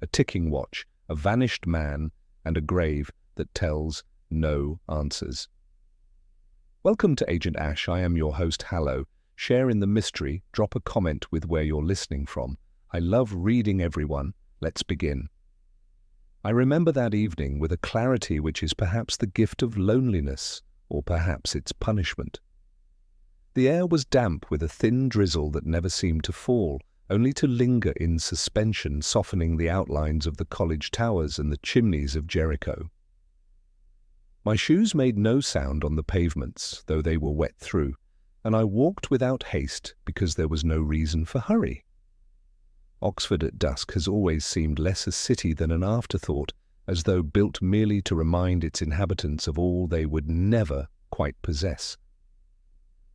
a ticking watch, a vanished man, and a grave that tells no answers. Welcome to Agent Ash. I am your host, Hallo. Share in the mystery, drop a comment with where you're listening from. I love reading everyone. Let's begin. I remember that evening with a clarity which is perhaps the gift of loneliness, or perhaps its punishment. The air was damp with a thin drizzle that never seemed to fall, only to linger in suspension, softening the outlines of the college towers and the chimneys of Jericho. My shoes made no sound on the pavements, though they were wet through, and I walked without haste because there was no reason for hurry. Oxford at dusk has always seemed less a city than an afterthought, as though built merely to remind its inhabitants of all they would never quite possess.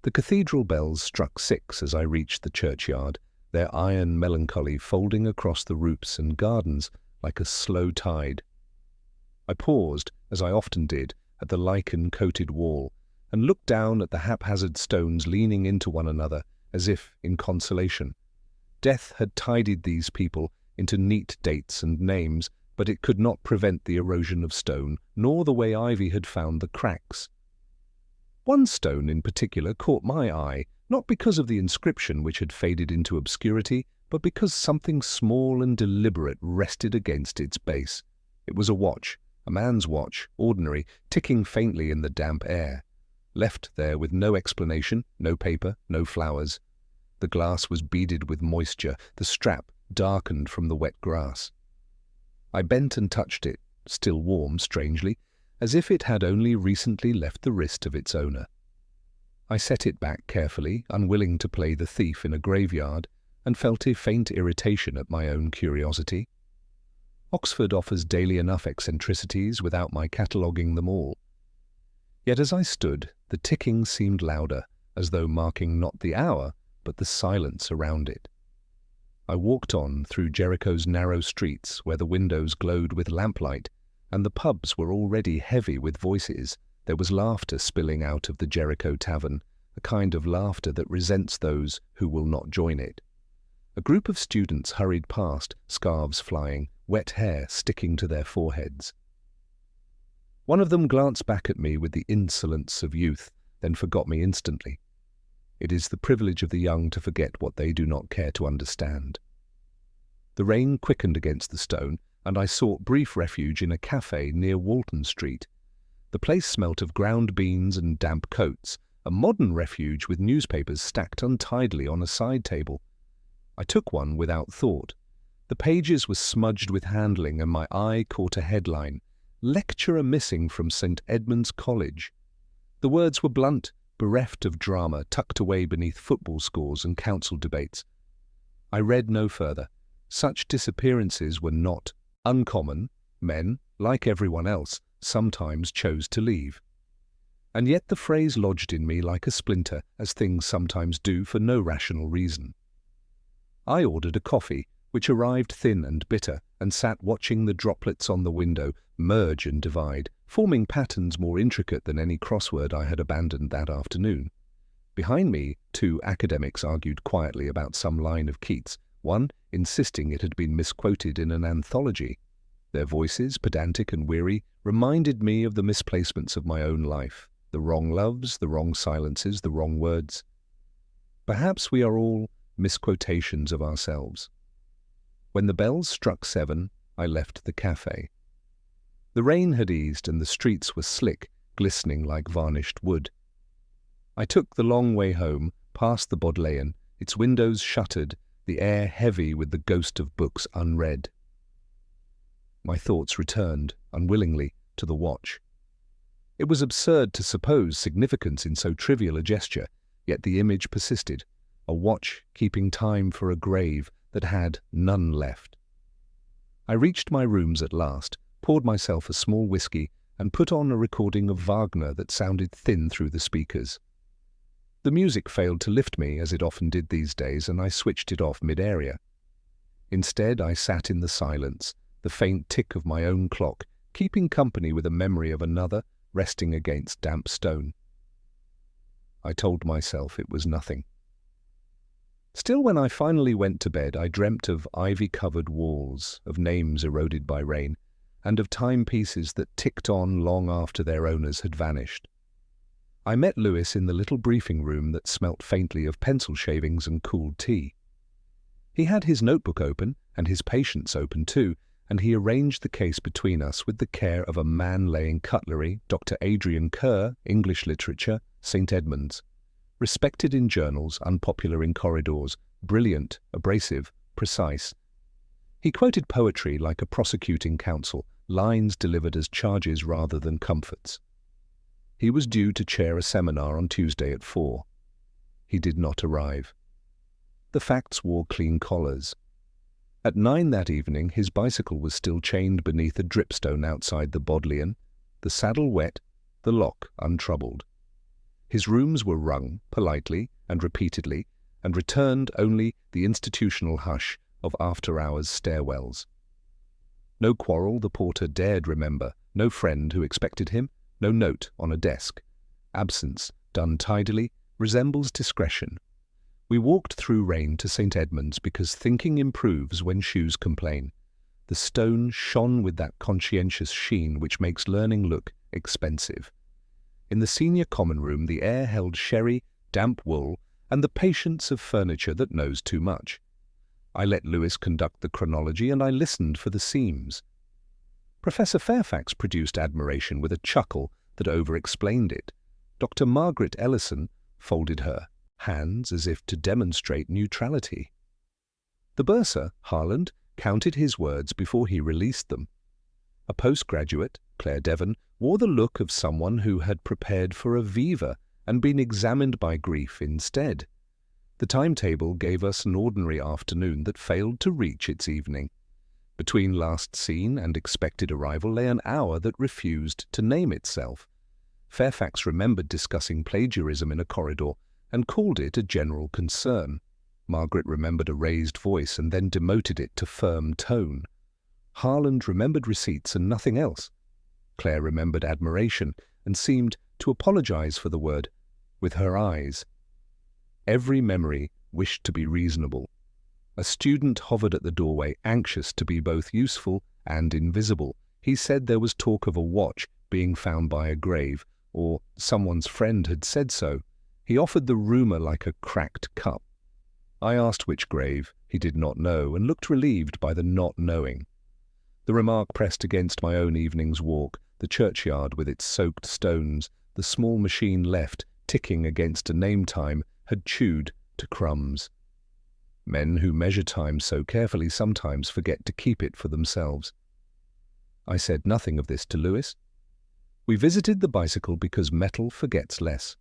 The cathedral bells struck 6 as I reached the churchyard, their iron melancholy folding across the roofs and gardens like a slow tide. I paused, as I often did, at the lichen-coated wall, and looked down at the haphazard stones leaning into one another, as if in consolation. Death had tidied these people into neat dates and names, but it could not prevent the erosion of stone, nor the way ivy had found the cracks. One stone in particular caught my eye, not because of the inscription which had faded into obscurity, but because something small and deliberate rested against its base. It was a watch, a man's watch, ordinary, ticking faintly in the damp air. Left there with no explanation, no paper, no flowers. The glass was beaded with moisture, the strap darkened from the wet grass. I bent and touched it, still warm, strangely, as if it had only recently left the wrist of its owner. I set it back carefully, unwilling to play the thief in a graveyard, and felt a faint irritation at my own curiosity. Oxford offers daily enough eccentricities without my cataloguing them all. Yet as I stood, the ticking seemed louder, as though marking not the hour, but the silence around it. I walked on through Jericho's narrow streets where the windows glowed with lamplight, and the pubs were already heavy with voices. There was laughter spilling out of the Jericho Tavern, a kind of laughter that resents those who will not join it. A group of students hurried past, scarves flying, wet hair sticking to their foreheads. One of them glanced back at me with the insolence of youth, then forgot me instantly. It is the privilege of the young to forget what they do not care to understand. The rain quickened against the stone, and I sought brief refuge in a cafe near Walton Street. The place smelt of ground beans and damp coats, a modern refuge with newspapers stacked untidily on a side table. I took one without thought. The pages were smudged with handling, and my eye caught a headline, "Lecturer Missing from St. Edmund's College." The words were blunt, bereft of drama, tucked away beneath football scores and council debates. I read no further. Such disappearances were not uncommon. Men, like everyone else, sometimes chose to leave. And yet the phrase lodged in me like a splinter, as things sometimes do for no rational reason. I ordered a coffee, which arrived thin and bitter, and sat watching the droplets on the window merge and divide, forming patterns more intricate than any crossword I had abandoned that afternoon. Behind me, 2 academics argued quietly about some line of Keats, one insisting it had been misquoted in an anthology. Their voices, pedantic and weary, reminded me of the misplacements of my own life, the wrong loves, the wrong silences, the wrong words. Perhaps we are all misquotations of ourselves. When the bells struck 7, I left the cafe. The rain had eased and the streets were slick, glistening like varnished wood. I took the long way home, past the Bodleian, its windows shuttered, the air heavy with the ghost of books unread. My thoughts returned, unwillingly, to the watch. It was absurd to suppose significance in so trivial a gesture, yet the image persisted, a watch keeping time for a grave that had none left. I reached my rooms at last, poured myself a small whiskey, and put on a recording of Wagner that sounded thin through the speakers. The music failed to lift me, as it often did these days, and I switched it off mid-area. Instead, I sat in the silence, the faint tick of my own clock, keeping company with a memory of another resting against damp stone. I told myself it was nothing. Still, when I finally went to bed, I dreamt of ivy-covered walls, of names eroded by rain, and of timepieces that ticked on long after their owners had vanished. I met Lewis in the little briefing room that smelt faintly of pencil shavings and cooled tea. He had his notebook open, and his patients open too, and he arranged the case between us with the care of a man laying cutlery, Dr. Adrian Kerr, English Literature, St. Edmunds. Respected in journals, unpopular in corridors, brilliant, abrasive, precise. He quoted poetry like a prosecuting counsel, lines delivered as charges rather than comforts. He was due to chair a seminar on Tuesday at 4. He did not arrive. The facts wore clean collars. At 9 that evening, his bicycle was still chained beneath a dripstone outside the Bodleian, the saddle wet, the lock untroubled. His rooms were rung, politely and repeatedly, and returned only the institutional hush of after-hours stairwells. No quarrel the porter dared remember, no friend who expected him, no note on a desk. Absence, done tidily, resembles discretion. We walked through rain to St. Edmunds because thinking improves when shoes complain. The stone shone with that conscientious sheen which makes learning look expensive. In the senior common room the air held sherry, damp wool, and the patience of furniture that knows too much. I let Lewis conduct the chronology, and I listened for the seams. Professor Fairfax produced admiration with a chuckle that over-explained it. Dr. Margaret Ellison folded her hands as if to demonstrate neutrality. The bursar, Harland, counted his words before he released them. A postgraduate, Claire Devon, wore the look of someone who had prepared for a viva and been examined by grief instead. The timetable gave us an ordinary afternoon that failed to reach its evening. Between last seen and expected arrival lay an hour that refused to name itself. Fairfax remembered discussing plagiarism in a corridor and called it a general concern. Margaret remembered a raised voice and then demoted it to firm tone. Harland remembered receipts and nothing else. Claire remembered admiration and seemed to apologize for the word with her eyes. Every memory wished to be reasonable. A student hovered at the doorway, anxious to be both useful and invisible. He said there was talk of a watch being found by a grave, or someone's friend had said so. He offered the rumor like a cracked cup. I asked which grave. He did not know, and looked relieved by the not knowing. The remark pressed against my own evening's walk, the churchyard with its soaked stones, the small machine left, ticking against a name time, had chewed to crumbs. Men who measure time so carefully sometimes forget to keep it for themselves. I said nothing of this to Lewis. We visited the bicycle because metal forgets less.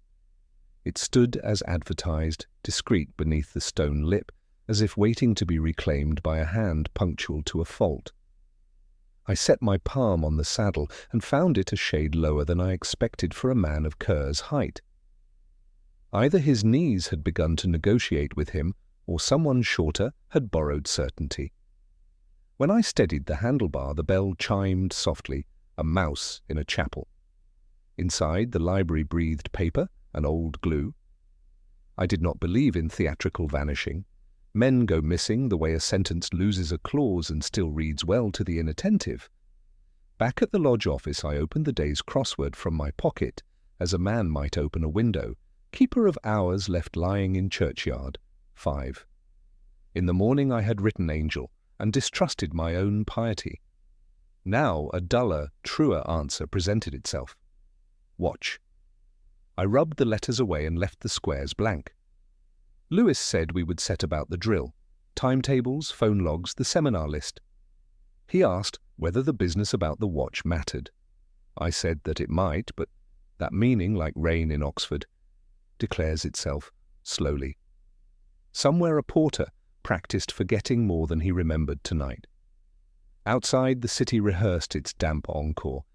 It stood as advertised, discreet beneath the stone lip, as if waiting to be reclaimed by a hand punctual to a fault. I set my palm on the saddle and found it a shade lower than I expected for a man of Kerr's height. Either his knees had begun to negotiate with him, or someone shorter had borrowed certainty. When I steadied the handlebar, the bell chimed softly, a mouse in a chapel. Inside, the library breathed paper and old glue. I did not believe in theatrical vanishing. Men go missing the way a sentence loses a clause and still reads well to the inattentive. Back at the lodge office, I opened the day's crossword from my pocket, as a man might open a window. Keeper of hours left lying in churchyard, 5. In the morning I had written angel, and distrusted my own piety. Now a duller, truer answer presented itself. Watch. I rubbed the letters away and left the squares blank. Lewis said we would set about the drill, timetables, phone logs, the seminar list. He asked whether the business about the watch mattered. I said that it might, but that meaning, like rain in Oxford, declares itself slowly. Somewhere a porter practiced forgetting more than he remembered tonight. Outside, the city rehearsed its damp encore,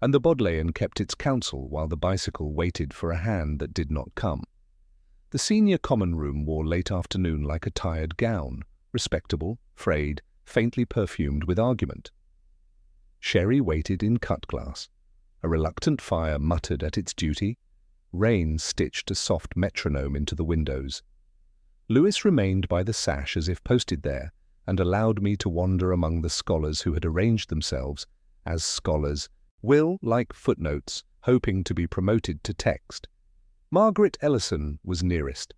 and the Bodleian kept its counsel while the bicycle waited for a hand that did not come. The senior common room wore late afternoon like a tired gown, respectable, frayed, faintly perfumed with argument. Sherry waited in cut-glass. A reluctant fire muttered at its duty. Rain stitched a soft metronome into the windows. Lewis remained by the sash as if posted there, and allowed me to wander among the scholars who had arranged themselves, as scholars will, like footnotes, hoping to be promoted to text. Margaret Ellison was nearest,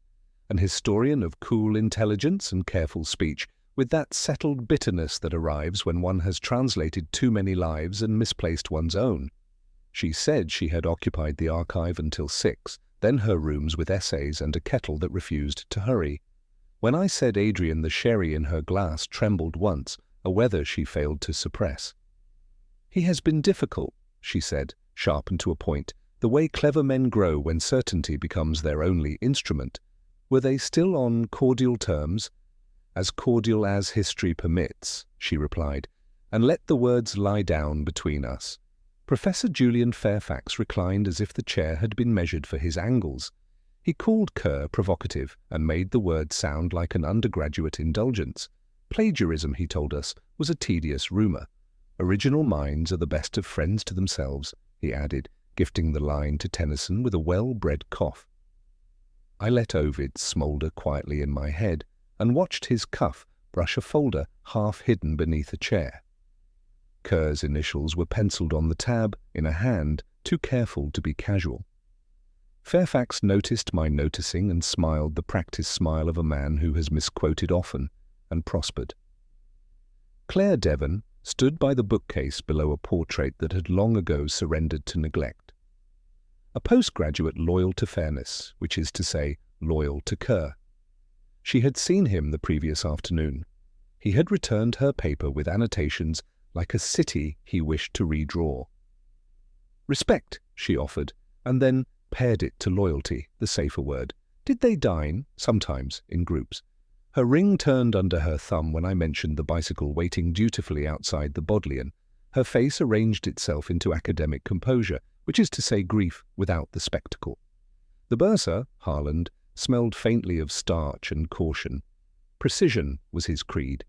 an historian of cool intelligence and careful speech, with that settled bitterness that arrives when one has translated too many lives and misplaced one's own. She said she had occupied the archive until 6, then her rooms with essays and a kettle that refused to hurry. When I said Adrian the sherry in her glass trembled once, a weather she failed to suppress. "He has been difficult," she said, sharp and to a point, the way clever men grow when certainty becomes their only instrument. Were they still on cordial terms? "As cordial as history permits," she replied, "and let the words lie down between us." Professor Julian Fairfax reclined as if the chair had been measured for his angles. He called Kerr provocative and made the word sound like an undergraduate indulgence. Plagiarism, he told us, was a tedious rumour. "Original minds are the best of friends to themselves," he added, gifting the line to Tennyson with a well-bred cough. I let Ovid smoulder quietly in my head and watched his cuff brush a folder half hidden beneath a chair. Kerr's initials were penciled on the tab in a hand too careful to be casual. Fairfax noticed my noticing and smiled the practised smile of a man who has misquoted often and prospered. Claire Devon stood by the bookcase below a portrait that had long ago surrendered to neglect. A postgraduate loyal to fairness, which is to say, loyal to Kerr. She had seen him the previous afternoon. He had returned her paper with annotations like a city he wished to redraw. "Respect," she offered, and then paired it to loyalty, the safer word. Did they dine, sometimes, in groups? Her ring turned under her thumb when I mentioned the bicycle waiting dutifully outside the Bodleian. Her face arranged itself into academic composure, which is to say grief without the spectacle. The bursar, Harland, smelled faintly of starch and caution. Precision was his creed.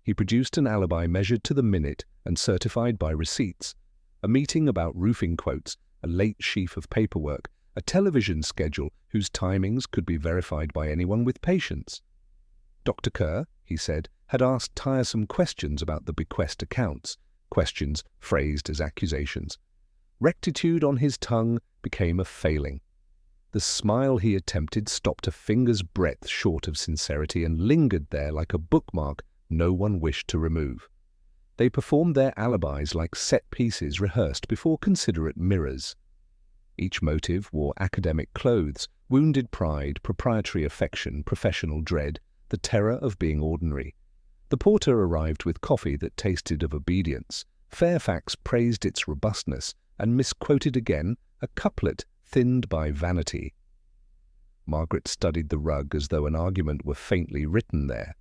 He produced an alibi measured to the minute and certified by receipts, a meeting about roofing quotes, a late sheaf of paperwork, a television schedule whose timings could be verified by anyone with patience. Dr. Kerr, he said, had asked tiresome questions about the bequest accounts, questions phrased as accusations. Rectitude on his tongue became a failing. The smile he attempted stopped a finger's breadth short of sincerity and lingered there like a bookmark no one wished to remove. They performed their alibis like set pieces rehearsed before considerate mirrors. Each motive wore academic clothes, wounded pride, proprietary affection, professional dread, the terror of being ordinary. The porter arrived with coffee that tasted of obedience. Fairfax praised its robustness and misquoted again a couplet thinned by vanity. Margaret studied the rug as though an argument were faintly written there.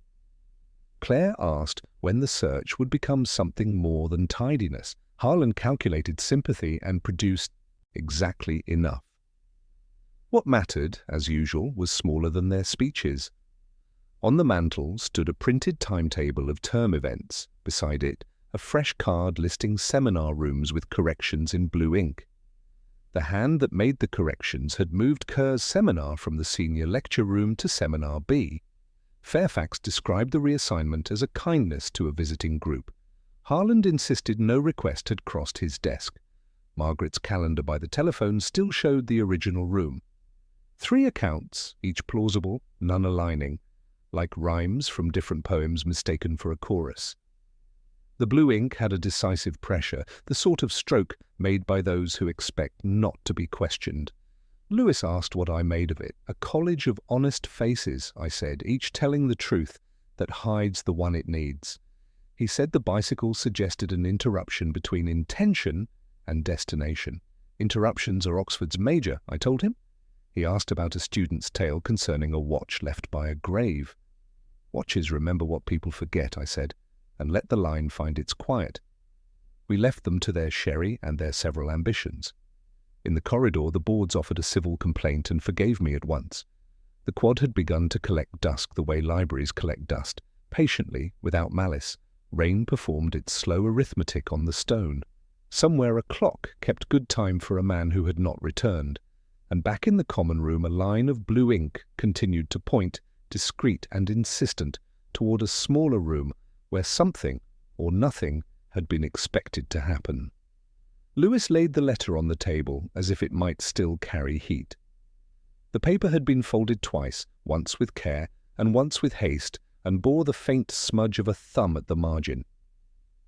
Claire asked when the search would become something more than tidiness. Harland calculated sympathy and produced exactly enough. What mattered, as usual, was smaller than their speeches. On the mantel stood a printed timetable of term events. Beside it, a fresh card listing seminar rooms with corrections in blue ink. The hand that made the corrections had moved Kerr's seminar from the senior lecture room to Seminar B. Fairfax described the reassignment as a kindness to a visiting group. Harland insisted no request had crossed his desk. Margaret's calendar by the telephone still showed the original room. 3 accounts, each plausible, none aligning, like rhymes from different poems mistaken for a chorus. The blue ink had a decisive pressure, the sort of stroke made by those who expect not to be questioned. Lewis asked what I made of it. "A college of honest faces," I said, "each telling the truth that hides the one it needs." He said the bicycle suggested an interruption between intention and destination. "Interruptions are Oxford's major," I told him. He asked about a student's tale concerning a watch left by a grave. "Watches remember what people forget," I said, and let the line find its quiet. We left them to their sherry and their several ambitions. In the corridor, the boards offered a civil complaint and forgave me at once. The quad had begun to collect dust the way libraries collect dust, patiently, without malice. Rain performed its slow arithmetic on the stone. Somewhere a clock kept good time for a man who had not returned, and back in the common room a line of blue ink continued to point, discreet and insistent, toward a smaller room where something or nothing had been expected to happen. Lewis laid the letter on the table as if it might still carry heat. The paper had been folded twice, once with care and once with haste, and bore the faint smudge of a thumb at the margin.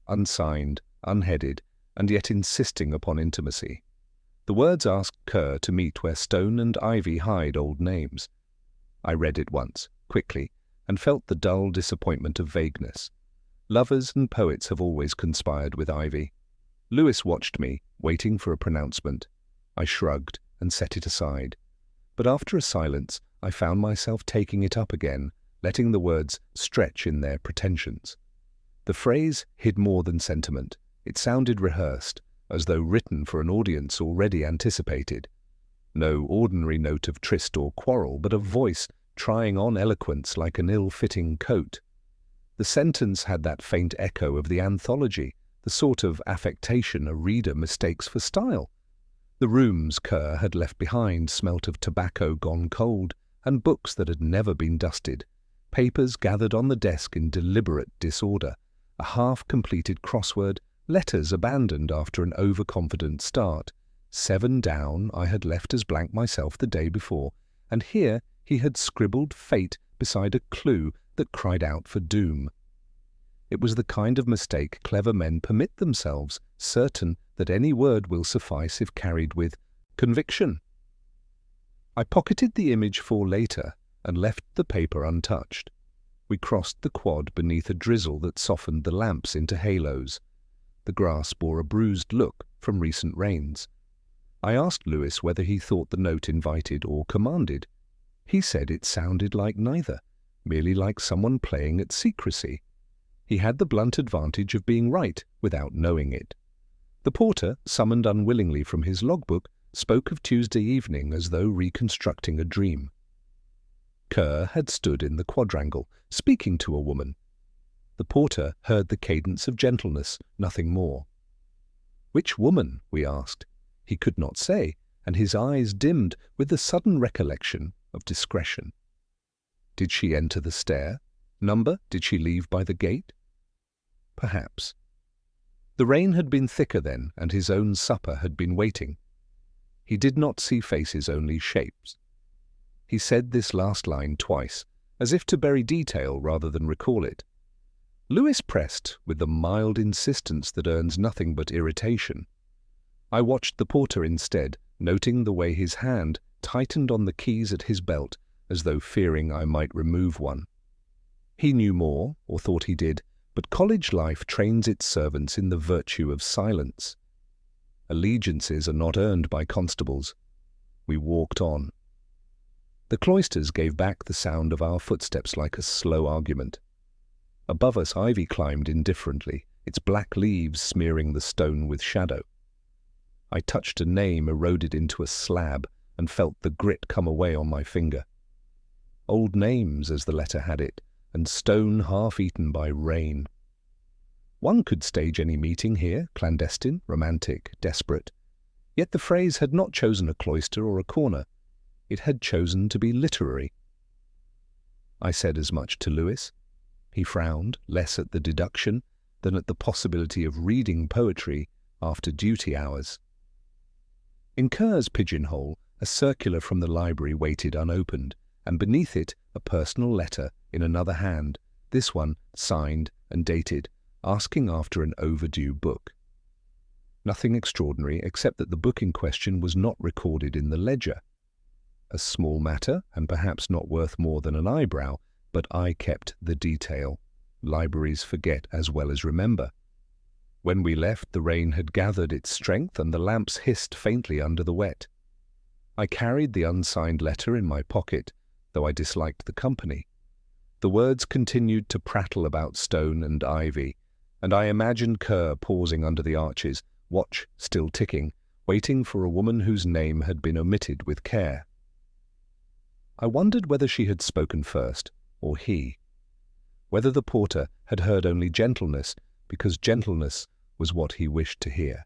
Unsigned, unheaded, and yet insisting upon intimacy. The words asked Kerr to meet where stone and ivy hide old names. I read it once, quickly, and felt the dull disappointment of vagueness. Lovers and poets have always conspired with ivy. Lewis watched me, waiting for a pronouncement. I shrugged and set it aside. But after a silence, I found myself taking it up again, letting the words stretch in their pretensions. The phrase hid more than sentiment. It sounded rehearsed, as though written for an audience already anticipated. No ordinary note of tryst or quarrel, but a voice trying on eloquence like an ill-fitting coat. The sentence had that faint echo of the anthology, the sort of affectation a reader mistakes for style. The rooms Kerr had left behind smelt of tobacco gone cold and books that had never been dusted, papers gathered on the desk in deliberate disorder, a half-completed crossword, letters abandoned after an overconfident start. 7 down I had left as blank myself the day before, and here he had scribbled fate beside a clue that cried out for doom. It was the kind of mistake clever men permit themselves, certain that any word will suffice if carried with conviction. I pocketed the image for later and left the paper untouched. We crossed the quad beneath a drizzle that softened the lamps into halos. The grass bore a bruised look from recent rains. I asked Lewis whether he thought the note invited or commanded. He said it sounded like neither, merely like someone playing at secrecy. He had the blunt advantage of being right without knowing it. The porter, summoned unwillingly from his logbook, spoke of Tuesday evening as though reconstructing a dream. Kerr had stood in the quadrangle, speaking to a woman. The porter heard the cadence of gentleness, nothing more. Which woman? We asked. He could not say, and his eyes dimmed with the sudden recollection of discretion. Did she enter the stair? Number did she leave by the gate? Perhaps. The rain had been thicker then, and his own supper had been waiting. He did not see faces, only shapes. He said this last line twice, as if to bury detail rather than recall it. Lewis pressed with the mild insistence that earns nothing but irritation. I watched the porter instead, noting the way his hand tightened on the keys at his belt, as though fearing I might remove one. He knew more, or thought he did, but college life trains its servants in the virtue of silence. Allegiances are not earned by constables. We walked on. The cloisters gave back the sound of our footsteps like a slow argument. Above us ivy climbed indifferently, its black leaves smearing the stone with shadow. I touched a name eroded into a slab and felt the grit come away on my finger. Old names, as the letter had it, and stone half-eaten by rain. One could stage any meeting here, clandestine, romantic, desperate. Yet the phrase had not chosen a cloister or a corner. It had chosen to be literary. I said as much to Lewis. He frowned, less at the deduction than at the possibility of reading poetry after duty hours. In Kerr's pigeonhole, a circular from the library waited unopened, and beneath it a personal letter in another hand, this one signed and dated, asking after an overdue book. Nothing extraordinary except that the book in question was not recorded in the ledger. A small matter, and perhaps not worth more than an eyebrow, but I kept the detail. Libraries forget as well as remember. When we left, the rain had gathered its strength and the lamps hissed faintly under the wet. I carried the unsigned letter in my pocket, though I disliked the company. The words continued to prattle about stone and ivy, and I imagined Kerr pausing under the arches, watch still ticking, waiting for a woman whose name had been omitted with care. I wondered whether she had spoken first, or he. Whether the porter had heard only gentleness, because gentleness was what he wished to hear.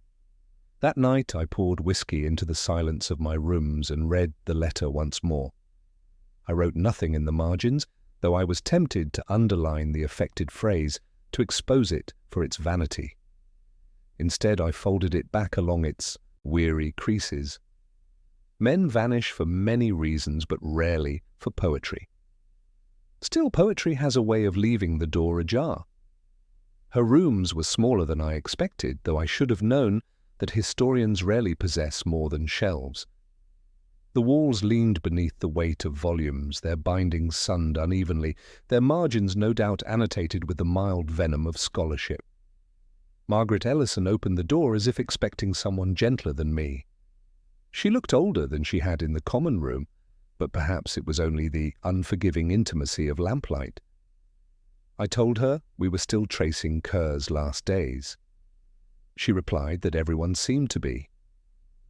That night I poured whiskey into the silence of my rooms and read the letter once more. I wrote nothing in the margins, though I was tempted to underline the affected phrase to expose it for its vanity. Instead, I folded it back along its weary creases. Men vanish for many reasons, but rarely for poetry. Still, poetry has a way of leaving the door ajar. Her rooms were smaller than I expected, though I should have known that historians rarely possess more than shelves. The walls leaned beneath the weight of volumes, their bindings sunned unevenly, their margins no doubt annotated with the mild venom of scholarship. Margaret Ellison opened the door as if expecting someone gentler than me. She looked older than she had in the common room, but perhaps it was only the unforgiving intimacy of lamplight. I told her we were still tracing Kerr's last days. She replied that everyone seemed to be.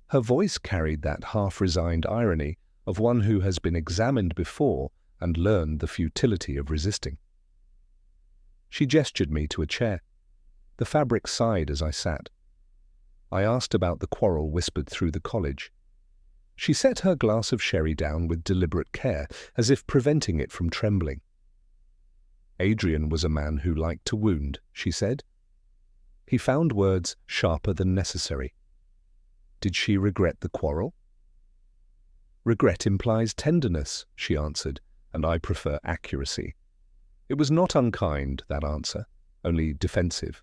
Her voice carried that half-resigned irony of one who has been examined before and learned the futility of resisting. She gestured me to a chair. The fabric sighed as I sat. I asked about the quarrel whispered through the college. She set her glass of sherry down with deliberate care, as if preventing it from trembling. Adrian was a man who liked to wound, she said. He found words sharper than necessary. Did she regret the quarrel? Regret implies tenderness, she answered, and I prefer accuracy. It was not unkind, that answer, only defensive.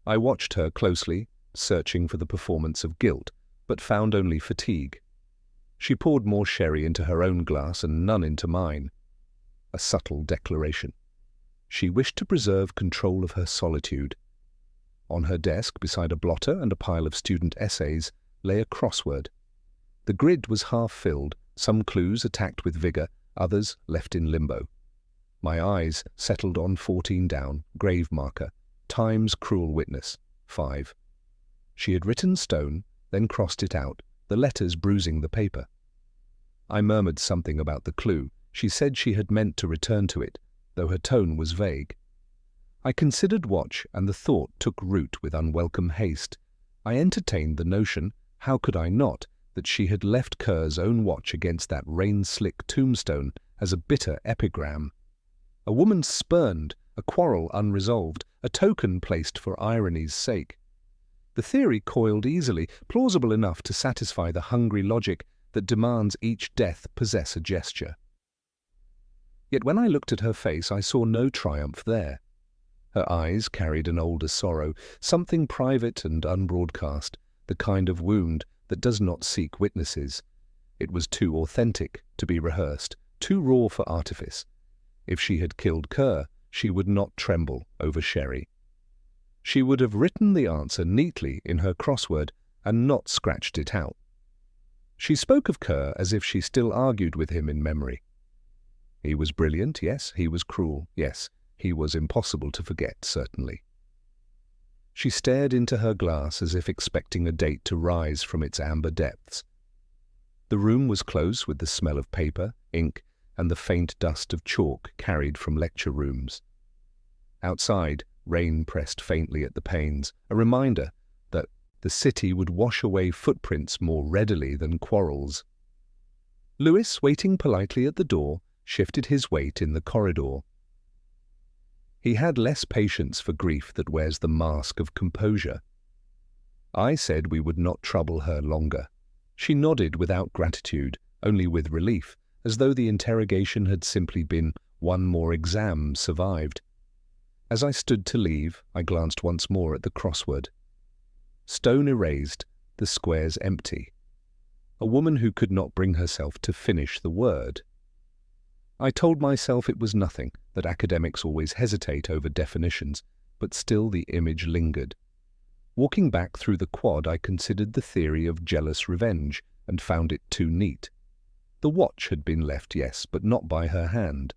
I watched her closely, searching for the performance of guilt, but found only fatigue. She poured more sherry into her own glass and none into mine. A subtle declaration. She wished to preserve control of her solitude. On her desk, beside a blotter and a pile of student essays, lay a crossword. The grid was half-filled, some clues attacked with vigour, others left in limbo. My eyes settled on 14 down, grave marker, Time's cruel witness, 5. She had written stone, then crossed it out, the letters bruising the paper. I murmured something about the clue. She said she had meant to return to it, though her tone was vague. I considered watch, and the thought took root with unwelcome haste. I entertained the notion, how could I not, that she had left Kerr's own watch against that rain-slick tombstone as a bitter epigram. A woman spurned, a quarrel unresolved, a token placed for irony's sake. The theory coiled easily, plausible enough to satisfy the hungry logic that demands each death possess a gesture. Yet when I looked at her face, I saw no triumph there. Her eyes carried an older sorrow, something private and unbroadcast, the kind of wound that does not seek witnesses. It was too authentic to be rehearsed, too raw for artifice. If she had killed Kerr, she would not tremble over sherry. She would have written the answer neatly in her crossword and not scratched it out. She spoke of Kerr as if she still argued with him in memory. He was brilliant, yes. He was cruel, yes. He was impossible to forget, certainly. She stared into her glass as if expecting a date to rise from its amber depths. The room was close with the smell of paper, ink, and the faint dust of chalk carried from lecture rooms. Outside, rain pressed faintly at the panes, a reminder that the city would wash away footprints more readily than quarrels. Lewis, waiting politely at the door, shifted his weight in the corridor. He had less patience for grief that wears the mask of composure. I said we would not trouble her longer. She nodded without gratitude, only with relief, as though the interrogation had simply been one more exam survived. As I stood to leave, I glanced once more at the crossword. Stone erased, the squares empty. A woman who could not bring herself to finish the word. I told myself it was nothing, that academics always hesitate over definitions, but still the image lingered. Walking back through the quad, I considered the theory of jealous revenge and found it too neat. The watch had been left, yes, but not by her hand.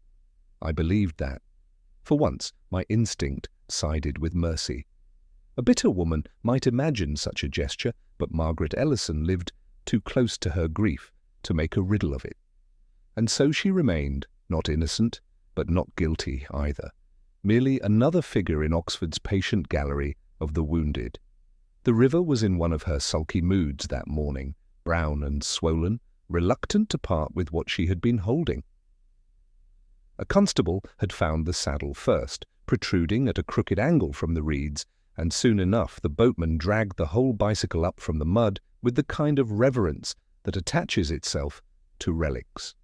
I believed that. For once, my instinct sided with mercy. A bitter woman might imagine such a gesture, but Margaret Ellison lived too close to her grief to make a riddle of it. And so she remained, not innocent, but not guilty either, merely another figure in Oxford's patient gallery of the wounded. The river was in one of her sulky moods that morning, brown and swollen, reluctant to part with what she had been holding. A constable had found the saddle first, protruding at a crooked angle from the reeds, and soon enough the boatman dragged the whole bicycle up from the mud with the kind of reverence that attaches itself to relics.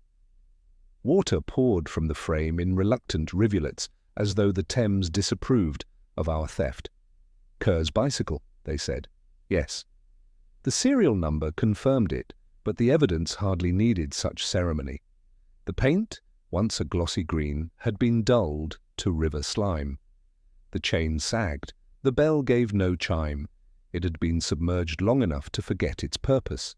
Water poured from the frame in reluctant rivulets, as though the Thames disapproved of our theft. "Kerr's bicycle," they said. Yes. The serial number confirmed it, but the evidence hardly needed such ceremony. The paint, once a glossy green, had been dulled to river slime. The chain sagged. The bell gave no chime. It had been submerged long enough to forget its purpose.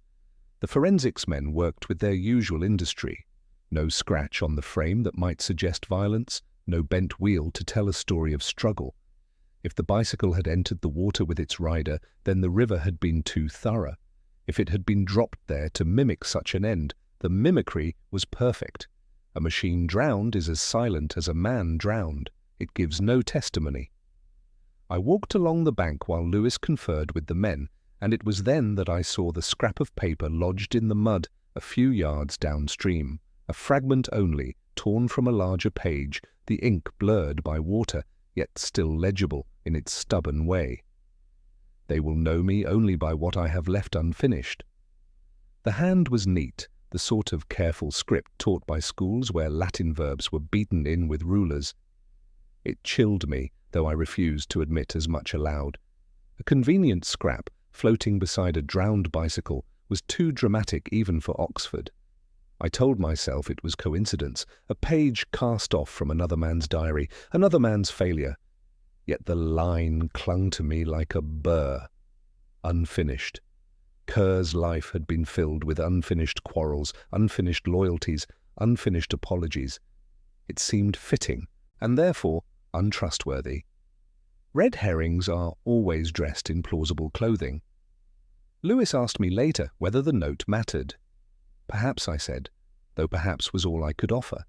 The forensics men worked with their usual industry. No scratch on the frame that might suggest violence, no bent wheel to tell a story of struggle. If the bicycle had entered the water with its rider, then the river had been too thorough. If it had been dropped there to mimic such an end, the mimicry was perfect. A machine drowned is as silent as a man drowned. It gives no testimony. I walked along the bank while Lewis conferred with the men, and it was then that I saw the scrap of paper lodged in the mud a few yards downstream, a fragment only, torn from a larger page, the ink blurred by water, yet still legible in its stubborn way. They will know me only by what I have left unfinished. The hand was neat, the sort of careful script taught by schools where Latin verbs were beaten in with rulers. It chilled me, though I refused to admit as much aloud. A convenient scrap, floating beside a drowned bicycle, was too dramatic even for Oxford. I told myself it was coincidence, a page cast off from another man's diary, another man's failure. Yet the line clung to me like a burr. Unfinished. Kerr's life had been filled with unfinished quarrels, unfinished loyalties, unfinished apologies. It seemed fitting, and therefore untrustworthy. Red herrings are always dressed in plausible clothing. Lewis asked me later whether the note mattered. Perhaps, I said, though perhaps was all I could offer.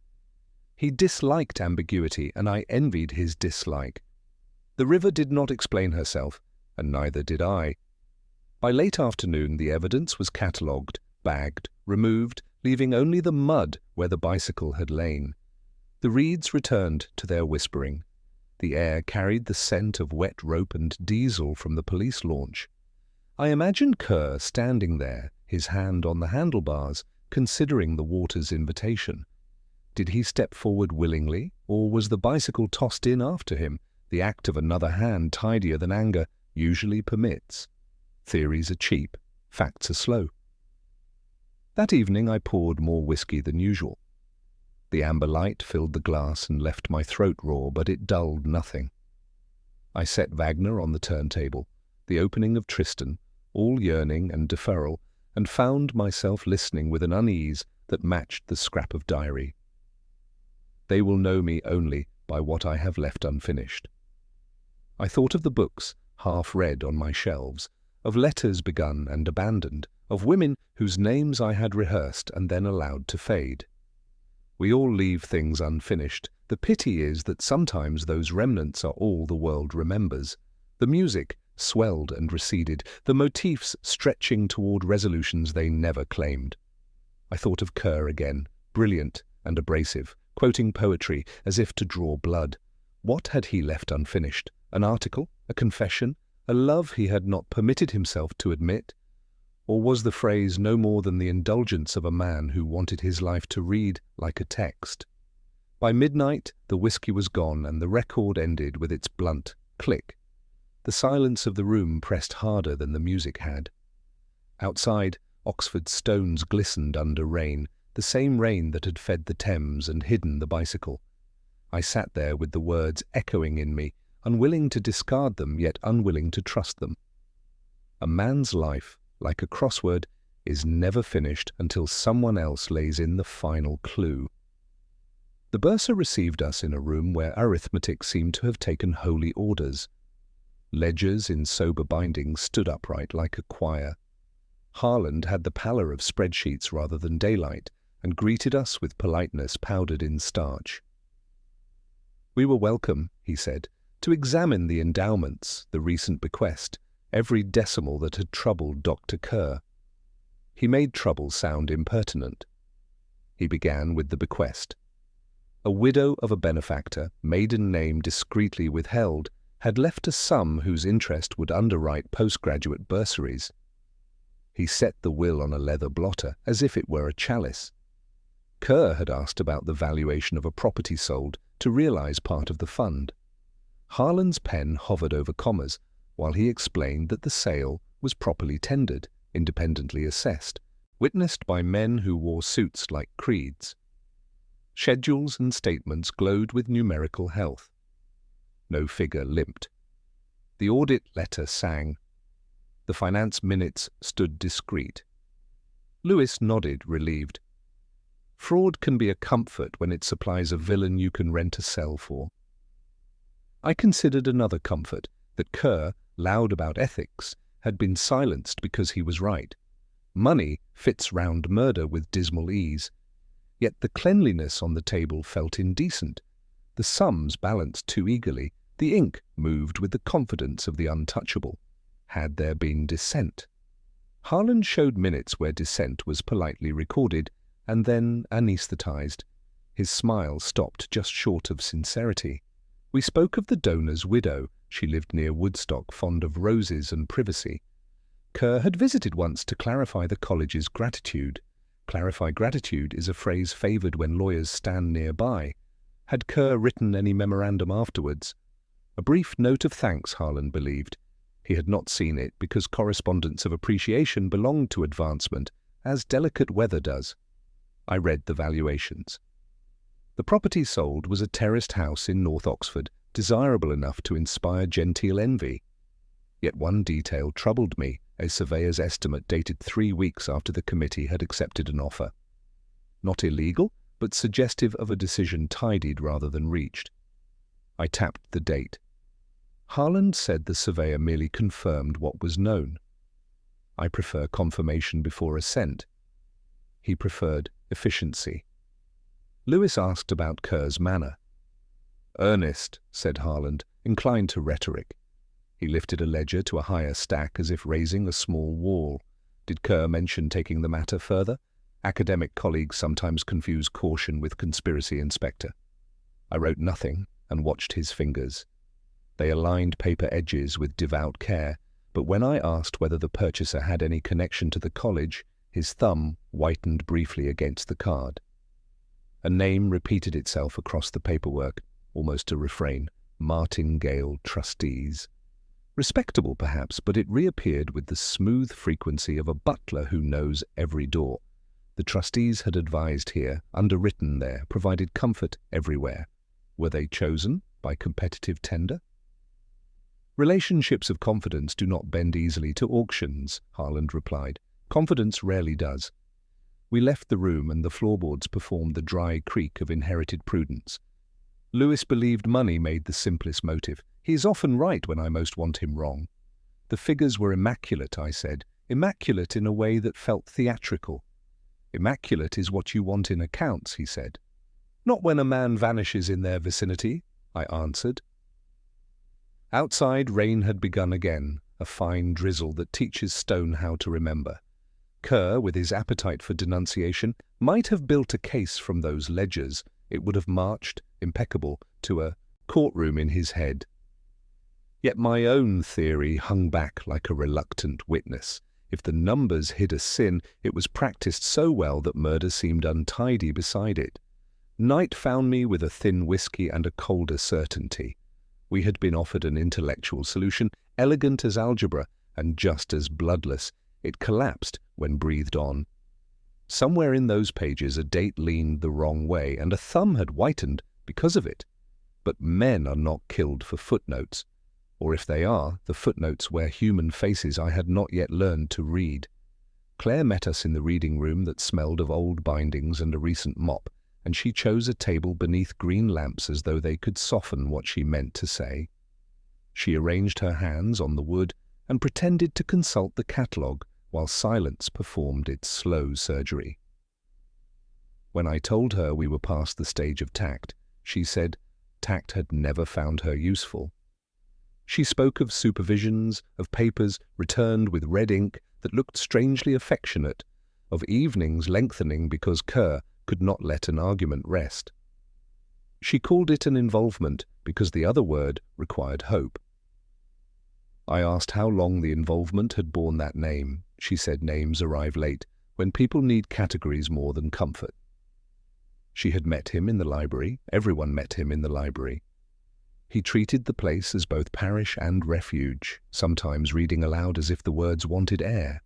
He disliked ambiguity, and I envied his dislike. The river did not explain herself, and neither did I. By late afternoon the evidence was catalogued, bagged, removed, leaving only the mud where the bicycle had lain. The reeds returned to their whispering. The air carried the scent of wet rope and diesel from the police launch. I imagined Kerr standing there, his hand on the handlebars, considering the water's invitation. Did he step forward willingly, or was the bicycle tossed in after him, the act of another hand tidier than anger usually permits? Theories are cheap, facts are slow. That evening I poured more whiskey than usual. The amber light filled the glass and left my throat raw, but it dulled nothing. I set Wagner on the turntable, the opening of Tristan, all yearning and deferral, and found myself listening with an unease that matched the scrap of diary. They will know me only by what I have left unfinished. I thought of the books, half read on my shelves, of letters begun and abandoned, of women whose names I had rehearsed and then allowed to fade. We all leave things unfinished. The pity is that sometimes those remnants are all the world remembers. The music swelled and receded, the motifs stretching toward resolutions they never claimed. I thought of Kerr again, brilliant and abrasive, quoting poetry as if to draw blood. What had he left unfinished? An article? A confession? A love he had not permitted himself to admit? Or was the phrase no more than the indulgence of a man who wanted his life to read like a text? By midnight, the whiskey was gone and the record ended with its blunt click. The silence of the room pressed harder than the music had. Outside, Oxford stones glistened under rain, the same rain that had fed the Thames and hidden the bicycle. I sat there with the words echoing in me, unwilling to discard them, yet unwilling to trust them. A man's life, like a crossword, is never finished until someone else lays in the final clue. The bursar received us in a room where arithmetic seemed to have taken holy orders. Ledgers in sober bindings stood upright like a choir. Harland had the pallor of spreadsheets rather than daylight, and greeted us with politeness powdered in starch. We were welcome, he said, to examine the endowments, the recent bequest, every decimal that had troubled Dr. Kerr. He made trouble sound impertinent. He began with the bequest. A widow of a benefactor, maiden name discreetly withheld, had left a sum whose interest would underwrite postgraduate bursaries. He set the will on a leather blotter, as if it were a chalice. Kerr had asked about the valuation of a property sold to realize part of the fund. Harlan's pen hovered over commas, while he explained that the sale was properly tendered, independently assessed, witnessed by men who wore suits like creeds. Schedules and statements glowed with numerical health. No figure limped. The audit letter sang. The finance minutes stood discreet. Lewis nodded, relieved. Fraud can be a comfort when it supplies a villain you can rent a cell for. I considered another comfort, that Kerr, loud about ethics, had been silenced because he was right. Money fits round murder with dismal ease. Yet the cleanliness on the table felt indecent. The sums balanced too eagerly. The ink moved with the confidence of the untouchable. Had there been dissent? Harlan showed minutes where dissent was politely recorded, and then anesthetized. His smile stopped just short of sincerity. We spoke of the donor's widow. She lived near Woodstock, fond of roses and privacy. Kerr had visited once to clarify the college's gratitude. Clarify gratitude is a phrase favored when lawyers stand nearby. Had Kerr written any memorandum afterwards? A brief note of thanks, Harlan believed. He had not seen it because correspondence of appreciation belonged to advancement, as delicate weather does. I read the valuations. The property sold was a terraced house in North Oxford, desirable enough to inspire genteel envy. Yet one detail troubled me, a surveyor's estimate dated 3 weeks after the committee had accepted an offer. Not illegal, but suggestive of a decision tidied rather than reached. I tapped the date. Harlan said the surveyor merely confirmed what was known. I prefer confirmation before assent. He preferred efficiency. Lewis asked about Kerr's manner. Earnest, said Harlan, inclined to rhetoric. He lifted a ledger to a higher stack as if raising a small wall. Did Kerr mention taking the matter further? Academic colleagues sometimes confuse caution with conspiracy, Inspector. I wrote nothing and watched his fingers. They aligned paper edges with devout care, but when I asked whether the purchaser had any connection to the college, his thumb whitened briefly against the card. A name repeated itself across the paperwork, almost a refrain. Martingale Trustees. Respectable, perhaps, but it reappeared with the smooth frequency of a butler who knows every door. The trustees had advised here, underwritten there, provided comfort everywhere. Were they chosen by competitive tender? Relationships of confidence do not bend easily to auctions, Harlan replied. Confidence rarely does. We left the room and the floorboards performed the dry creak of inherited prudence. Lewis believed money made the simplest motive. He is often right when I most want him wrong. The figures were immaculate, I said, immaculate in a way that felt theatrical. Immaculate is what you want in accounts, he said. Not when a man vanishes in their vicinity, I answered. Outside, rain had begun again, a fine drizzle that teaches stone how to remember. Kerr, with his appetite for denunciation, might have built a case from those ledgers. It would have marched, impeccable, to a courtroom in his head. Yet my own theory hung back like a reluctant witness. If the numbers hid a sin, it was practiced so well that murder seemed untidy beside it. Night found me with a thin whiskey and a colder certainty. We had been offered an intellectual solution, elegant as algebra and just as bloodless. It collapsed when breathed on. Somewhere in those pages a date leaned the wrong way, and a thumb had whitened because of it. But men are not killed for footnotes. Or if they are, the footnotes wear human faces I had not yet learned to read. Claire met us in the reading room that smelled of old bindings and a recent mop, and she chose a table beneath green lamps as though they could soften what she meant to say. She arranged her hands on the wood and pretended to consult the catalogue while silence performed its slow surgery. When I told her we were past the stage of tact, she said tact had never found her useful. She spoke of supervisions, of papers returned with red ink that looked strangely affectionate, of evenings lengthening because Kerr could not let an argument rest. She called it an involvement because the other word required hope. I asked how long the involvement had borne that name. She said names arrive late, when people need categories more than comfort. She had met him in the library. Everyone met him in the library. He treated the place as both parish and refuge, sometimes reading aloud as if the words wanted air.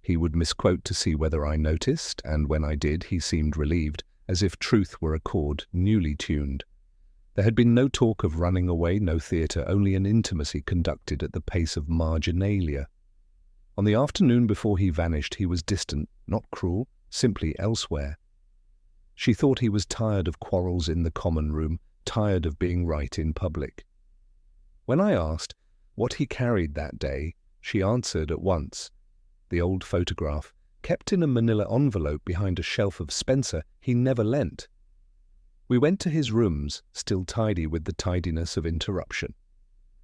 He would misquote to see whether I noticed, and when I did, he seemed relieved, as if truth were a chord newly tuned. There had been no talk of running away, no theatre, only an intimacy conducted at the pace of marginalia. On the afternoon before he vanished, he was distant, not cruel, simply elsewhere. She thought he was tired of quarrels in the common room, tired of being right in public. When I asked what he carried that day, she answered at once. The old photograph, kept in a manila envelope behind a shelf of Spencer, he never lent. We went to his rooms, still tidy with the tidiness of interruption.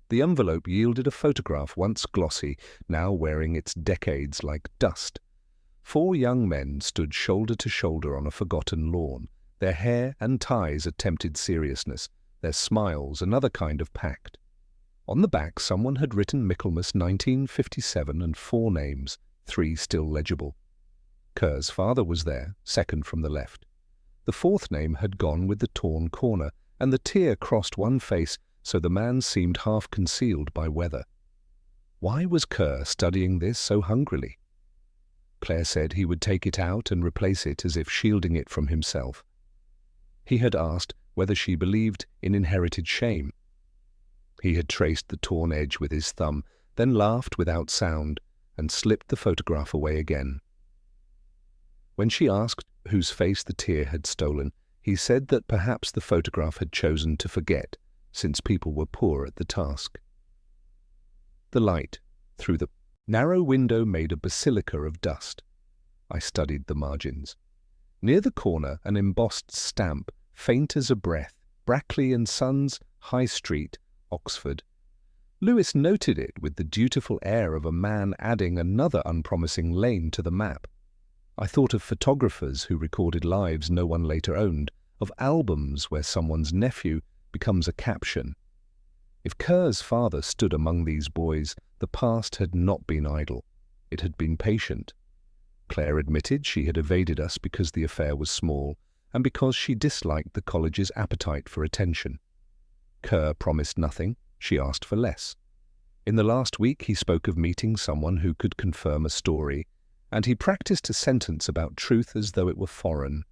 The envelope yielded a photograph once glossy, now wearing its decades like dust. 4 young men stood shoulder to shoulder on a forgotten lawn, their hair and ties a tempted seriousness, their smiles another kind of pact. On the back someone had written Michaelmas 1957 and 4 names, 3 still legible. Kerr's father was there, second from the left. The 4th name had gone with the torn corner, and the tear crossed one face, so the man seemed half concealed by weather. Why was Kerr studying this so hungrily? Claire said he would take it out and replace it as if shielding it from himself. He had asked whether she believed in inherited shame. He had traced the torn edge with his thumb, then laughed without sound, and slipped the photograph away again. When she asked whose face the tear had stolen, he said that perhaps the photograph had chosen to forget, since people were poor at the task. The light, through the narrow window, made a basilica of dust. I studied the margins. Near the corner, an embossed stamp, faint as a breath, Brackley and Sons, High Street, Oxford. Lewis noted it with the dutiful air of a man adding another unpromising lane to the map. I thought of photographers who recorded lives no one later owned, of albums where someone's nephew becomes a caption. If Kerr's father stood among these boys, the past had not been idle. It had been patient. Claire admitted she had evaded us because the affair was small, and because she disliked the college's appetite for attention. Kerr promised nothing, she asked for less. In the last week he spoke of meeting someone who could confirm a story, and he practiced a sentence about truth as though it were foreign.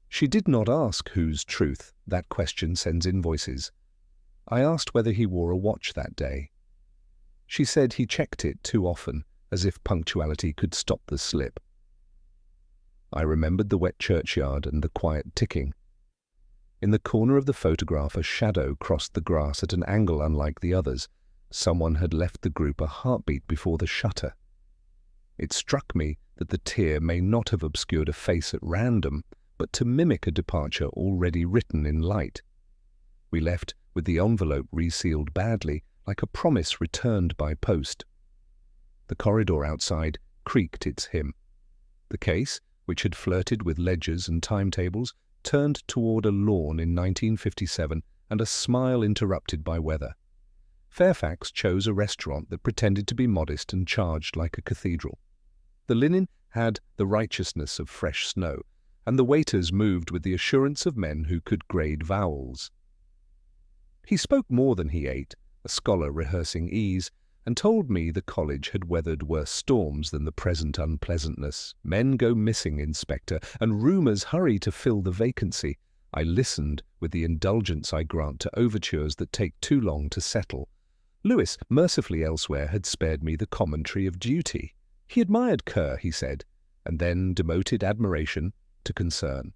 She did not ask whose truth. That question sends invoices. I asked whether he wore a watch that day. She said he checked it too often, as if punctuality could stop the slip. I remembered the wet churchyard and the quiet ticking. In the corner of the photograph a shadow crossed the grass at an angle unlike the others. Someone had left the group a heartbeat before the shutter. It struck me that the tear may not have obscured a face at random, but to mimic a departure already written in light. We left with the envelope resealed badly, like a promise returned by post. The corridor outside creaked its hymn. The case, which had flirted with ledgers and timetables, turned toward a lawn in 1957 and a smile interrupted by weather. Fairfax chose a restaurant that pretended to be modest and charged like a cathedral. The linen had the righteousness of fresh snow, and the waiters moved with the assurance of men who could grade vowels. He spoke more than he ate, a scholar rehearsing ease, and told me the college had weathered worse storms than the present unpleasantness. Men go missing, Inspector, and rumours hurry to fill the vacancy. I listened with the indulgence I grant to overtures that take too long to settle. Lewis, mercifully elsewhere, had spared me the commentary of duty. He admired Kerr, he said, and then demoted admiration to concern.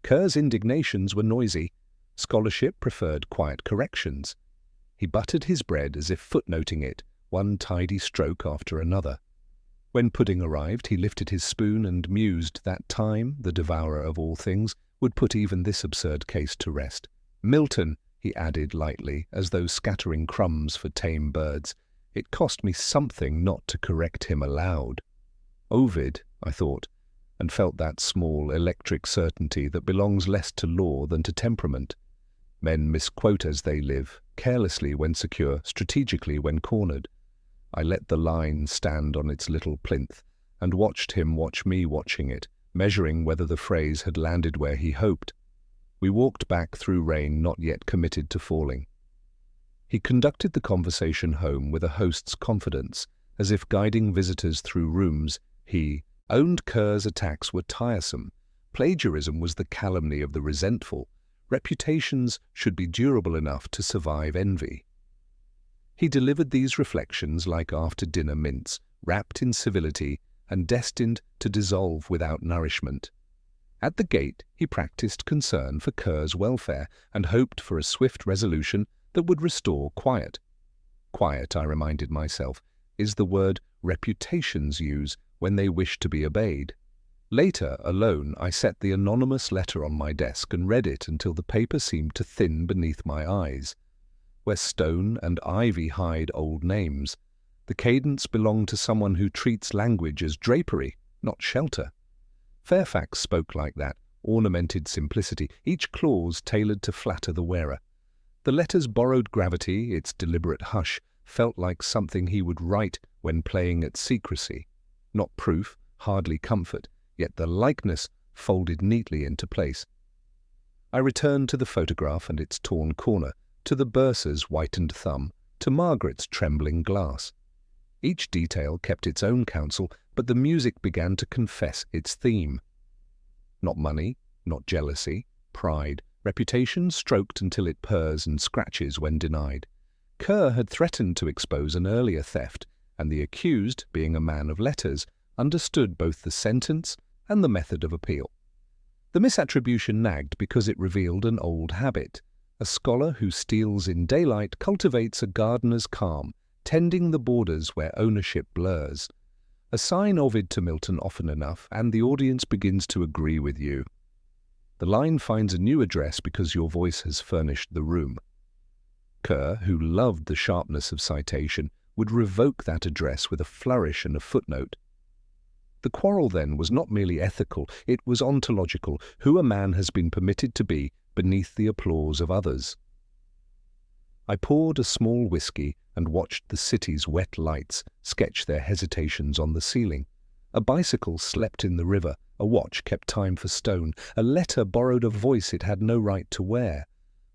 Kerr's indignations were noisy. Scholarship preferred quiet corrections. He buttered his bread as if footnoting it, one tidy stroke after another. When pudding arrived, he lifted his spoon and mused that time, the devourer of all things, would put even this absurd case to rest. Milton, he added lightly, as though scattering crumbs for tame birds. It cost me something not to correct him aloud. Ovid, I thought. and felt that small, electric certainty that belongs less to law than to temperament. Men misquote as they live, carelessly when secure, strategically when cornered. I let the line stand on its little plinth, and watched him watch me watching it, measuring whether the phrase had landed where he hoped. We walked back through rain not yet committed to falling. He conducted the conversation home with a host's confidence, as if guiding visitors through rooms. He owned Kerr's attacks were tiresome. Plagiarism was the calumny of the resentful. Reputations should be durable enough to survive envy. He delivered these reflections like after-dinner mints, wrapped in civility and destined to dissolve without nourishment. At the gate, he practiced concern for Kerr's welfare and hoped for a swift resolution that would restore quiet. Quiet, I reminded myself, is the word reputations use when they wish to be obeyed. Later, alone, I set the anonymous letter on my desk and read it until the paper seemed to thin beneath my eyes. Where stone and ivy hide old names, the cadence belonged to someone who treats language as drapery, not shelter. Fairfax spoke like that, ornamented simplicity, each clause tailored to flatter the wearer. The letter's borrowed gravity, its deliberate hush, felt like something he would write when playing at secrecy. Not proof, hardly comfort, yet the likeness folded neatly into place. I returned to the photograph and its torn corner, to the bursar's whitened thumb, to Margaret's trembling glass. Each detail kept its own counsel, but the music began to confess its theme. Not money, not jealousy, pride, reputation stroked until it purrs and scratches when denied. Kerr had threatened to expose an earlier theft, and the accused, being a man of letters, understood both the sentence and the method of appeal. The misattribution nagged because it revealed an old habit. A scholar who steals in daylight cultivates a gardener's calm, tending the borders where ownership blurs. Assign Ovid to Milton often enough, and the audience begins to agree with you. The line finds a new address because your voice has furnished the room. Kerr, who loved the sharpness of citation, would revoke that address with a flourish and a footnote. The quarrel then was not merely ethical, it was ontological, who a man has been permitted to be beneath the applause of others. I poured a small whiskey and watched the city's wet lights sketch their hesitations on the ceiling. A bicycle slept in the river, a watch kept time for stone, a letter borrowed a voice it had no right to wear.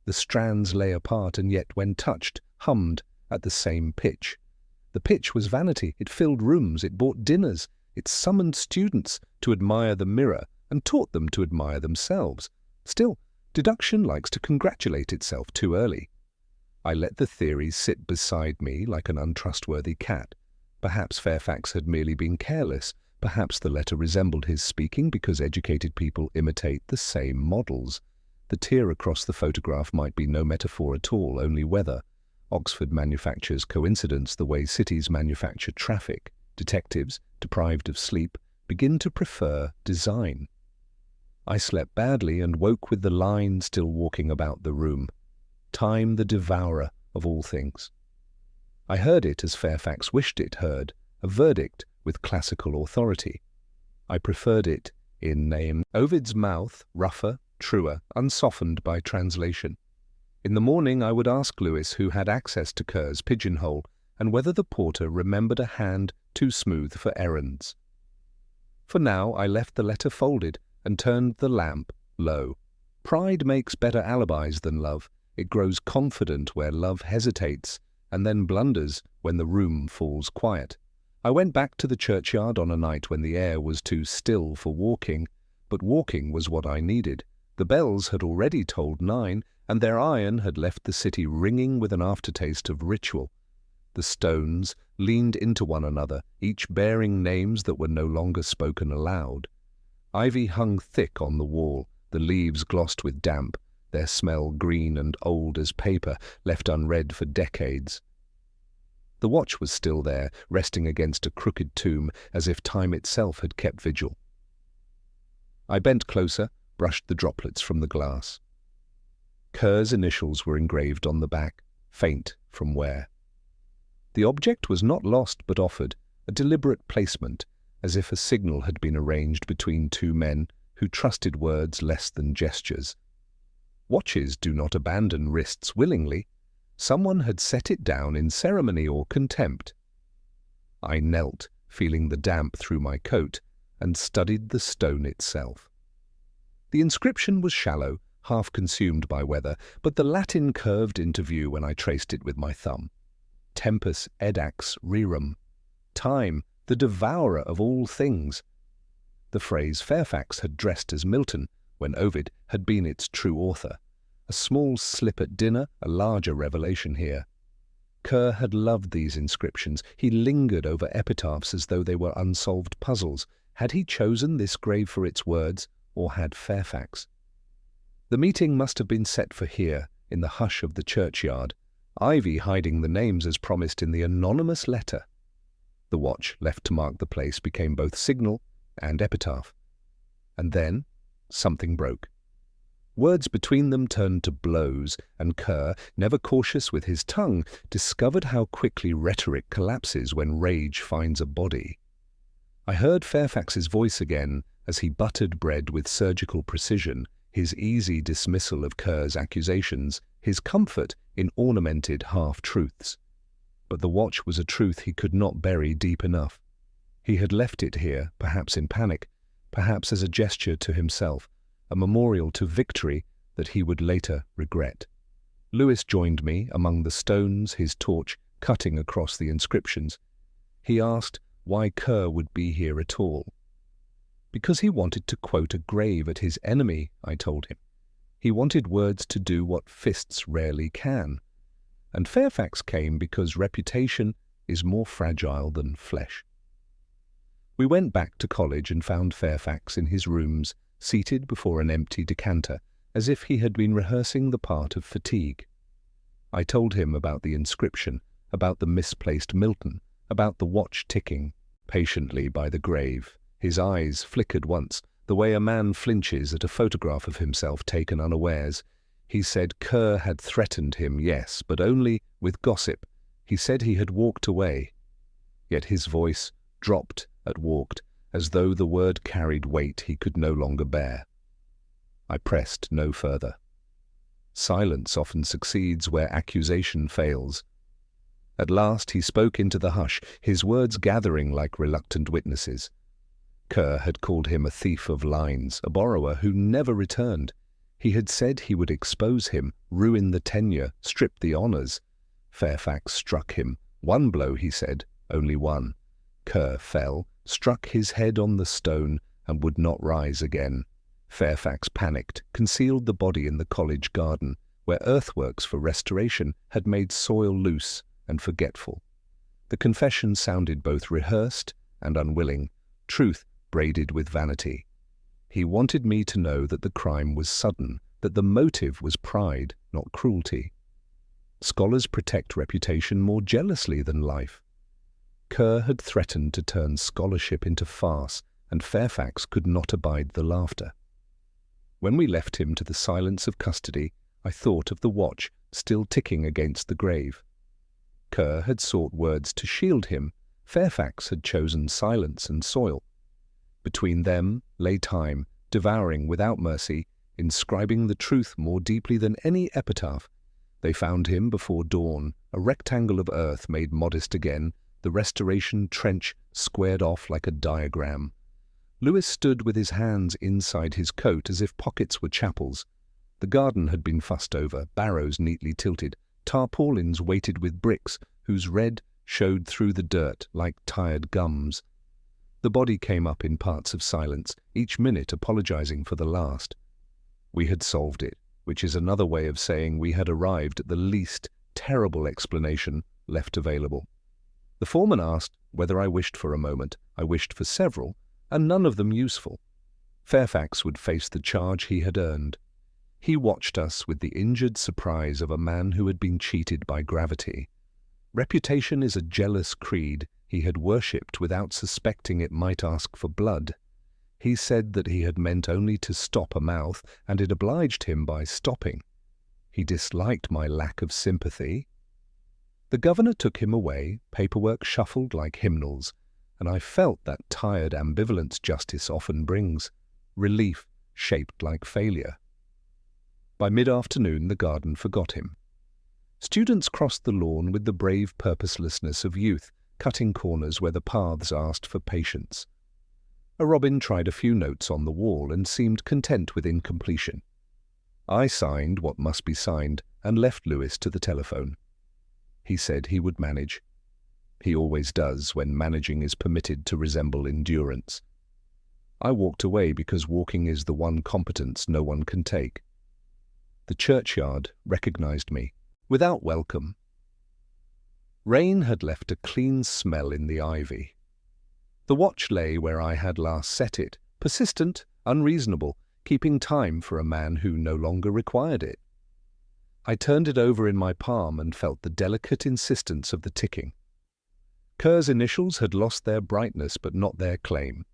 The strands lay apart and yet, when touched, hummed at the same pitch. The pitch was vanity, it filled rooms, it bought dinners, it summoned students to admire the mirror and taught them to admire themselves. Still, deduction likes to congratulate itself too early. I let the theories sit beside me like an untrustworthy cat. Perhaps Fairfax had merely been careless. Perhaps the letter resembled his speaking because educated people imitate the same models. The tear across the photograph might be no metaphor at all, only weather. Oxford manufactures coincidence the way cities manufacture traffic. Detectives, deprived of sleep, begin to prefer design. I slept badly and woke with the line still walking about the room. Time the devourer of all things. I heard it as Fairfax wished it heard, a verdict with classical authority. I preferred it in name. Ovid's mouth, rougher, truer, unsoftened by translation. In the morning I would ask Lewis who had access to Kerr's pigeonhole, and whether the porter remembered a hand too smooth for errands. For now I left the letter folded and turned the lamp low. Pride makes better alibis than love. It grows confident where love hesitates, and then blunders when the room falls quiet. I went back to the churchyard on a night when the air was too still for walking, but walking was what I needed. The bells had already tolled 9, and their iron had left the city ringing with an aftertaste of ritual. The stones leaned into one another, each bearing names that were no longer spoken aloud. Ivy hung thick on the wall, the leaves glossed with damp, their smell green and old as paper, left unread for decades. The watch was still there, resting against a crooked tomb, as if time itself had kept vigil. I bent closer, brushed the droplets from the glass. Kerr's initials were engraved on the back, faint from wear. The object was not lost but offered, a deliberate placement, as if a signal had been arranged between two men who trusted words less than gestures. Watches do not abandon wrists willingly. Someone had set it down in ceremony or contempt. I knelt, feeling the damp through my coat, and studied the stone itself. The inscription was shallow, half consumed by weather, but the Latin curved into view when I traced it with my thumb. Tempus edax rerum. Time, the devourer of all things. The phrase Fairfax had dressed as Milton, when Ovid had been its true author. A small slip at dinner, a larger revelation here. Kerr had loved these inscriptions. He lingered over epitaphs as though they were unsolved puzzles. Had he chosen this grave for its words, or had Fairfax? The meeting must have been set for here, in the hush of the churchyard, ivy hiding the names as promised in the anonymous letter. The watch left to mark the place became both signal and epitaph. And then something broke. Words between them turned to blows, and Kerr, never cautious with his tongue, discovered how quickly rhetoric collapses when rage finds a body. I heard Fairfax's voice again as he buttered bread with surgical precision, his easy dismissal of Kerr's accusations, his comfort in ornamented half-truths. But the watch was a truth he could not bury deep enough. He had left it here, perhaps in panic, perhaps as a gesture to himself, a memorial to victory that he would later regret. Lewis joined me among the stones, his torch cutting across the inscriptions. He asked why Kerr would be here at all. Because he wanted to quote a grave at his enemy, I told him. He wanted words to do what fists rarely can. And Fairfax came because reputation is more fragile than flesh. We went back to college and found Fairfax in his rooms, seated before an empty decanter, as if he had been rehearsing the part of fatigue. I told him about the inscription, about the misplaced Milton, about the watch ticking patiently by the grave. His eyes flickered once, the way a man flinches at a photograph of himself taken unawares. He said Kerr had threatened him, yes, but only with gossip. He said he had walked away. Yet his voice dropped at walked, as though the word carried weight he could no longer bear. I pressed no further. Silence often succeeds where accusation fails. At last he spoke into the hush, his words gathering like reluctant witnesses. Kerr had called him a thief of lines, a borrower who never returned. He had said he would expose him, ruin the tenure, strip the honours. Fairfax struck him. One blow, he said, only one. Kerr fell, struck his head on the stone, and would not rise again. Fairfax panicked, concealed the body in the college garden, where earthworks for restoration had made soil loose and forgetful. The confession sounded both rehearsed and unwilling, truth braided with vanity. He wanted me to know that the crime was sudden, that the motive was pride, not cruelty. Scholars protect reputation more jealously than life. Kerr had threatened to turn scholarship into farce, and Fairfax could not abide the laughter. When we left him to the silence of custody, I thought of the watch still ticking against the grave. Kerr had sought words to shield him. Fairfax had chosen silence and soil. Between them lay time, devouring without mercy, inscribing the truth more deeply than any epitaph. They found him before dawn, a rectangle of earth made modest again, the restoration trench squared off like a diagram. Lewis stood with his hands inside his coat as if pockets were chapels. The garden had been fussed over, barrows neatly tilted, tarpaulins weighted with bricks whose red showed through the dirt like tired gums. The body came up in parts of silence, each minute apologizing for the last. We had solved it, which is another way of saying we had arrived at the least terrible explanation left available. The foreman asked whether I wished for a moment. I wished for several, and none of them useful. Fairfax would face the charge he had earned. He watched us with the injured surprise of a man who had been cheated by gravity. Reputation is a jealous creed he had worshipped without suspecting it might ask for blood. He said that he had meant only to stop a mouth, and it obliged him by stopping. He disliked my lack of sympathy. The governor took him away, paperwork shuffled like hymnals, and I felt that tired ambivalence justice often brings, relief shaped like failure. By mid-afternoon, the garden forgot him. Students crossed the lawn with the brave purposelessness of youth, cutting corners where the paths asked for patience. A robin tried a few notes on the wall and seemed content with incompletion. I signed what must be signed and left Lewis to the telephone. He said he would manage. He always does when managing is permitted to resemble endurance. I walked away because walking is the one competence no one can take. The churchyard recognized me, without welcome. Rain had left a clean smell in the ivy. The watch lay where I had last set it, persistent, unreasonable, keeping time for a man who no longer required it. I turned it over in my palm and felt the delicate insistence of the ticking. Kerr's initials had lost their brightness but not their claim.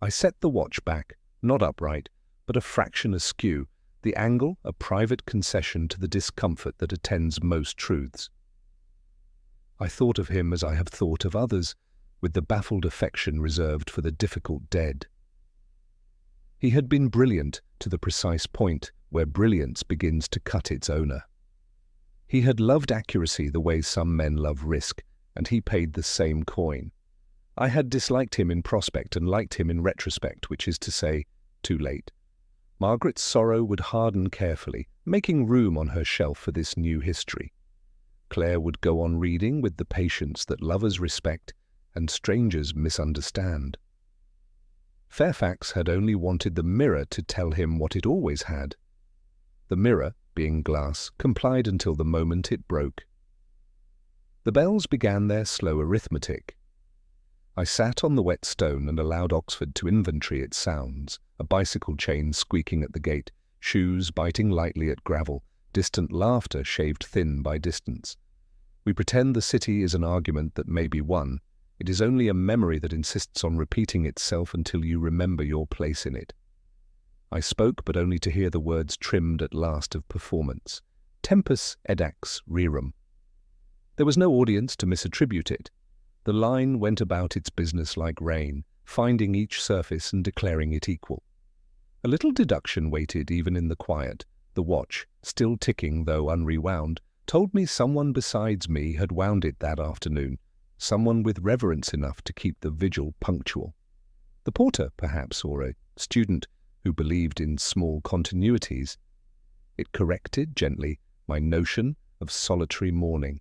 I set the watch back, not upright, but a fraction askew, the angle a private concession to the discomfort that attends most truths. I thought of him as I have thought of others, with the baffled affection reserved for the difficult dead. He had been brilliant to the precise point where brilliance begins to cut its owner. He had loved accuracy the way some men love risk, and he paid the same coin. I had disliked him in prospect and liked him in retrospect, which is to say, too late. Margaret's sorrow would harden carefully, making room on her shelf for this new history. Claire would go on reading with the patience that lovers respect and strangers misunderstand. Fairfax had only wanted the mirror to tell him what it always had. The mirror, being glass, complied until the moment it broke. The bells began their slow arithmetic. I sat on the wet stone and allowed Oxford to inventory its sounds, a bicycle chain squeaking at the gate, shoes biting lightly at gravel, distant laughter shaved thin by distance. We pretend the city is an argument that may be won. It is only a memory that insists on repeating itself until you remember your place in it. I spoke, but only to hear the words trimmed at last of performance. Tempus edax rerum. There was no audience to misattribute it. The line went about its business like rain, finding each surface and declaring it equal. A little deduction waited even in the quiet. The watch, still ticking though unrewound, told me someone besides me had wound it that afternoon, someone with reverence enough to keep the vigil punctual. The porter, perhaps, or a student who believed in small continuities. It corrected, gently, my notion of solitary mourning.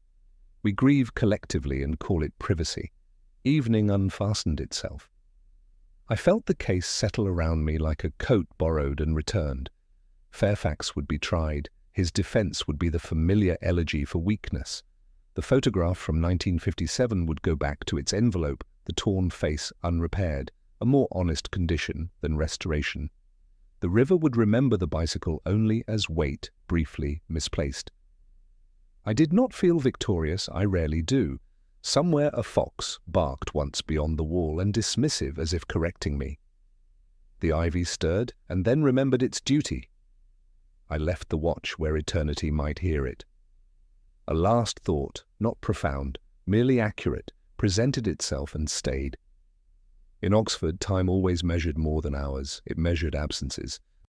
We grieve collectively and call it privacy. Evening unfastened itself. I felt the case settle around me like a coat borrowed and returned. Fairfax would be tried. His defense would be the familiar elegy for weakness. The photograph from 1957 would go back to its envelope, the torn face unrepaired, a more honest condition than restoration. The river would remember the bicycle only as weight briefly misplaced. I did not feel victorious, I rarely do. Somewhere a fox barked once beyond the wall and dismissive as if correcting me. The ivy stirred and then remembered its duty. I left the watch where eternity might hear it. A last thought, not profound, merely accurate, presented itself and stayed. In Oxford, time always measured more than hours. It measured absences.